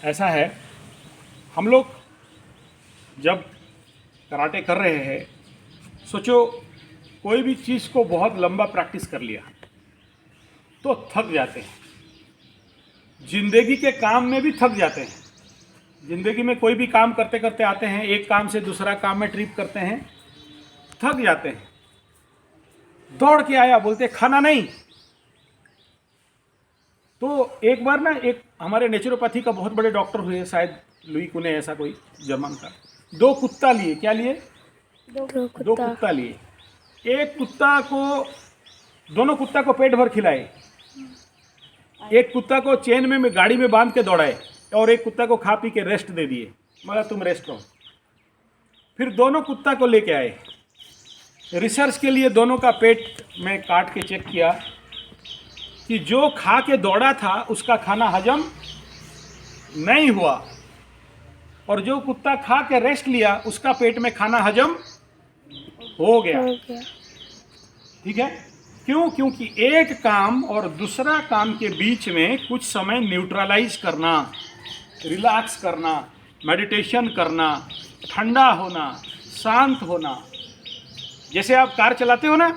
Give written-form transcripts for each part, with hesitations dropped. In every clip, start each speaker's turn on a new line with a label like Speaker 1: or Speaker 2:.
Speaker 1: ऐसा है, हम लोग जब कराटे कर रहे हैं, सोचो कोई भी चीज़ को बहुत लंबा प्रैक्टिस कर लिया तो थक जाते हैं। जिंदगी के काम में भी थक जाते हैं। जिंदगी में कोई भी काम करते करते आते हैं, एक काम से दूसरा काम में ट्रिप करते हैं, थक जाते हैं। दौड़ के आया, बोलते खाना नहीं। तो एक बार ना, एक हमारे नेचुरोपैथी का बहुत बड़े डॉक्टर हुए, शायद लुई कुने ऐसा कोई जर्मन का, दो कुत्ता लिए। क्या लिए? दो कुत्ता लिए। एक कुत्ता को, दोनों कुत्ता को पेट भर खिलाए। एक कुत्ता को चेन में गाड़ी में बांध के दौड़ाए और एक कुत्ता को खा पी के रेस्ट दे दिए, मगर तुम रेस्ट करो। फिर दोनों कुत्ता को लेके आए, रिसर्च के लिए दोनों का पेट में काट के चेक किया कि जो खा के दौड़ा था उसका खाना हजम नहीं हुआ, और जो कुत्ता खा के रेस्ट लिया उसका पेट में खाना हजम हो गया। ठीक है? क्यों? क्योंकि एक काम और दूसरा काम के बीच में कुछ समय न्यूट्रलाइज करना, रिलैक्स करना, मेडिटेशन करना, ठंडा होना, शांत होना। जैसे आप कार चलाते हो ना,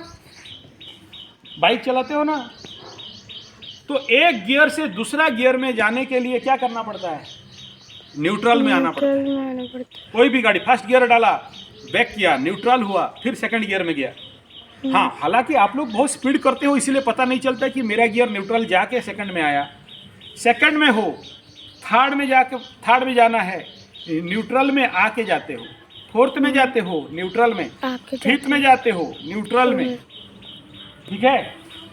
Speaker 1: बाइक चलाते हो ना, तो एक गियर से दूसरा गियर में जाने के लिए क्या करना पड़ता है? न्यूट्रल में आना पड़ता है। कोई भी गाड़ी, फर्स्ट गियर डाला, बैक किया, न्यूट्रल हुआ, फिर सेकंड गियर में गया। हाँ, हालांकि आप लोग बहुत स्पीड करते हो, इसीलिए पता नहीं चलता कि मेरा गियर न्यूट्रल जाके सेकंड में आया। सेकंड में हो, थर्ड में जाके, थर्ड में जाना है, न्यूट्रल में आके जाते हो। फोर्थ में जाते हो, न्यूट्रल में। फिफ्थ में जाते हो, न्यूट्रल में। ठीक है?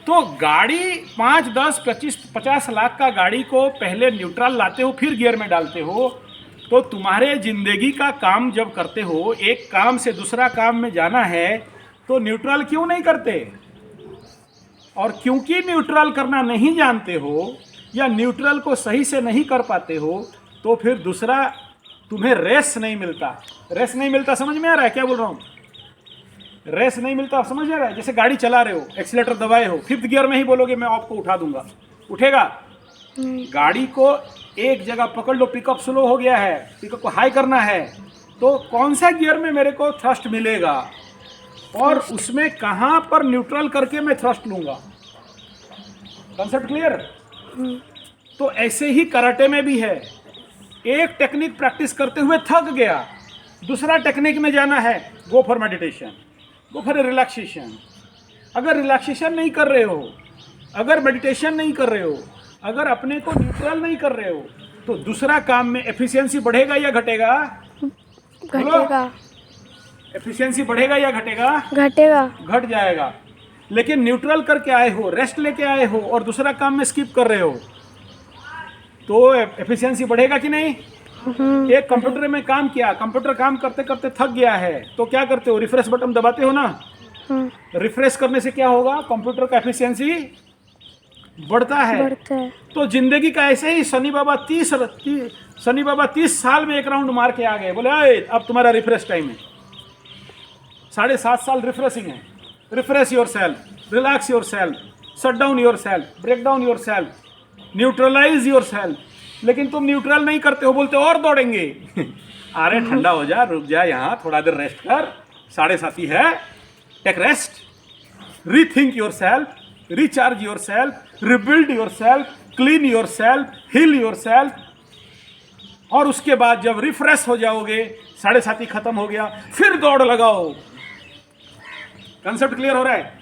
Speaker 1: तो गाड़ी 5, 10, 25, 50 लाख का गाड़ी को पहले न्यूट्रल लाते हो, फिर गियर में डालते हो। तो तुम्हारे जिंदगी का काम जब करते हो, एक काम से दूसरा काम में जाना है, तो न्यूट्रल क्यों नहीं करते? और क्योंकि न्यूट्रल करना नहीं जानते हो या न्यूट्रल को सही से नहीं कर पाते हो, तो फिर दूसरा तुम्हें रेस्ट नहीं मिलता। रेस्ट नहीं मिलता, समझ में आ रहा है क्या बोल रहा हूँ? रेस्ट नहीं मिलता, समझ में आ रहा है? जैसे गाड़ी चला रहे हो, एक्सीलेटर दबाए हो, फिफ्थ गियर में ही बोलोगे मैं आपको उठा दूंगा, उठेगा? गाड़ी को एक जगह पकड़ लो, पिकअप स्लो हो गया है, पिकअप को हाई करना है, तो कौन सा गियर में मेरे को थ्रस्ट मिलेगा और उसमें कहां पर न्यूट्रल करके मैं थ्रस्ट लूंगा। Concept clear? तो ऐसे ही कराटे में भी है। एक टेक्निक प्रैक्टिस करते हुए थक गया, दूसरा टेक्निक में जाना है, go for meditation, go for relaxation. अगर रिलैक्सेशन नहीं कर रहे हो, अगर मेडिटेशन नहीं कर रहे हो, अगर अपने को न्यूट्रल नहीं कर रहे हो, तो दूसरा काम में एफिशिएंसी बढ़ेगा या घटेगा?
Speaker 2: घटेगा।
Speaker 1: एफिशिएंसी बढ़ेगा या घटेगा?
Speaker 2: घटेगा।
Speaker 1: घट जाएगा। लेकिन न्यूट्रल करके आए हो, रेस्ट लेके आए हो और दूसरा काम में स्किप कर रहे हो, तो एफिशिएंसी बढ़ेगा कि नहीं? एक कंप्यूटर में काम किया, कंप्यूटर काम करते करते थक गया है, तो क्या करते हो? रिफ्रेश बटन दबाते हो ना। रिफ्रेश करने से क्या होगा? कंप्यूटर का एफिशिएंसी बढ़ता है। तो जिंदगी का ऐसे ही शनि बाबा 30 साल में एक राउंड मार के आ गए, बोले अब तुम्हारा रिफ्रेश टाइम है। 7.5 साल रिफ्रेशिंग है। Refresh yourself, relax yourself, shut down yourself, break down yourself, neutralise yourself. लेकिन तुम न्यूट्रल नहीं करते हो, बोलते और दौड़ेंगे। अरे ठंडा हो जा, रुक जा, यहाँ थोड़ा देर रेस्ट कर, 7:30 है, take rest, rethink yourself, recharge yourself, rebuild yourself, clean yourself, heal yourself. और उसके बाद जब रिफ्रेश हो जाओगे, 7:30 खत्म हो गया, फिर दौड़ लगाओ। कंसेप्ट क्लियर हो रहा है?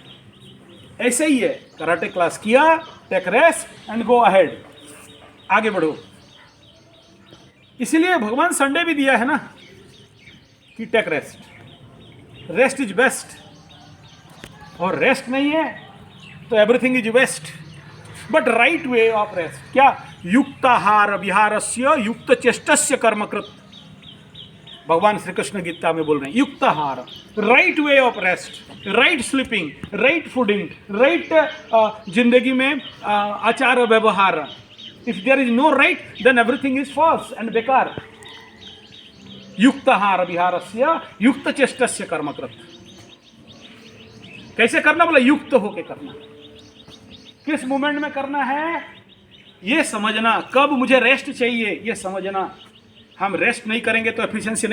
Speaker 1: ऐसे ही है, कराटे क्लास किया, take rest and go ahead, आगे बढ़ो। इसीलिए भगवान संडे भी दिया है ना कि take rest, rest is best. और रेस्ट नहीं है तो everything is waste. But right way of rest क्या? युक्ताहार विहारस्य युक्त चेष्टस्य कर्मकृत। भगवान श्री कृष्ण गीता में बोल रहे हैं युक्ताहार, right way of rest, right sleeping, right fooding, right जिंदगी में आचार व्यवहार। If there is no right then everything is false and बेकार। युक्ताहार विहारस्य युक्त चेष्टस्य कर्मकृत। कैसे करना? बोला युक्त होके करना। किस मोमेंट में करना है? ये समझना, कब मुझे रेस्ट चाहिए ये समझना। हम रेस्ट नहीं करेंगे तो एफिशिएंसी